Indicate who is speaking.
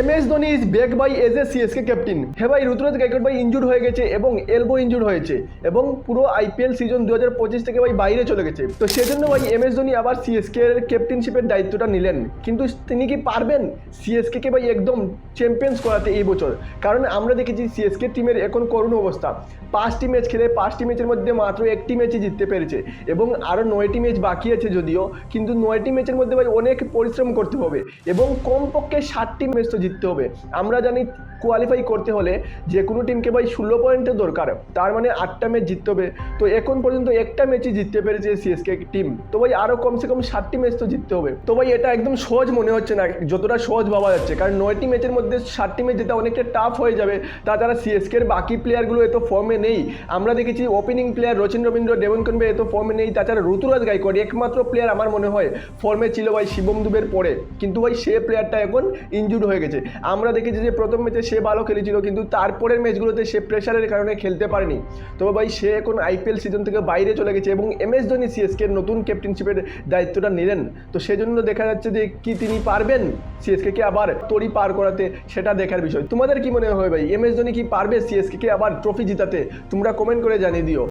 Speaker 1: MS Dhoni is back by as a CSK captain. হ্যাঁ ভাই, ঋতুরাজ গায়কোয়াড় ভাই ইনজুর্ড হয়ে গেছে এবং এলবো ইনজুর্ড হয়েছে এবং পুরো আইপিএল সিজন 2025 থেকে ভাই বাইরে চলে গেছে। তো সেজন্য ভাই MS ধোনি আবার সিএসকে এর ক্যাপ্টেনশিপের দায়িত্বটা নিলেন। কিন্তু তিনি কি পারবেন সিএসকে কে ভাই একদম চ্যাম্পিয়ন্স করাতে এই বছর? কারণ আমরা দেখেছি সিএসকে টিমের এখন করুণ অবস্থা। 5টি ম্যাচ খেলে 5টি ম্যাচের মধ্যে মাত্র 1টি ম্যাচই জিততে পেরেছে এবং আরও 9টি ম্যাচ বাকি আছে যদিও, কিন্তু 9টি ম্যাচের মধ্যে ভাই অনেক পরিশ্রম করতে হবে এবং কমপক্ষে 7টি ম্যাচ তো জিততে হবে। আমরা জানি কোয়ালিফাই করতে হলে যে কোনো টিমকে ভাই 16 পয়েন্টের দরকার, তার মানে 8টা ম্যাচ জিততে হবে। তো এখন পর্যন্ত একটা ম্যাচই জিততে পেরেছে সিএসকে টিম, তো ভাই আরও কমসে কম 7টি ম্যাচ তো জিততে হবে। তো ভাই এটা একদম সহজ মনে হচ্ছে না যতটা সহজ ভাবা যাচ্ছে, কারণ 9টি ম্যাচের মধ্যে 7টি ম্যাচ জেতা অনেকটা টাফ হয়ে যাবে। তাছাড়া সিএসকে এর বাকি প্লেয়ারগুলো এত ফর্মে নেই। আমরা দেখেছি opening player Rachin Ravindra, Devon Conway এত ফর্মে নেই। তাছাড়া ঋতুরাজ গায়কোয়াড় একমাত্র প্লেয়ার আমার মনে হয় ফর্মে ছিল ভাই শিবম দুবের পরে, কিন্তু ভাই সে প্লেয়ারটা এখন ইনজুর্ড হয়ে গেছে। আমরা দেখেছি যে প্রথম ম্যাচে সে ভালো খেলেছিল, কিন্তু তারপরের ম্যাচগুলোতে সে প্রেশারের কারণে খেলতে পারেনি। তবে ভাই সে এখন আইপিএল সিজন থেকে বাইরে চলে গেছে এবং MS ধোনি সিএসকে এর নতুন ক্যাপ্টেনশিপের দায়িত্বটা নিলেন। তো সেজন্য দেখা যাচ্ছে যে কি তিনি পারবেন সিএসকে কে আবার তরি পার করাতে, সেটা দেখার বিষয়। তোমাদের কি মনে হয় ভাই, MS ধোনি কি পারবে সিএসকে কে আবার ট্রফি জিতাতে? তোমরা কমেন্ট করে জানিয়ে দিও।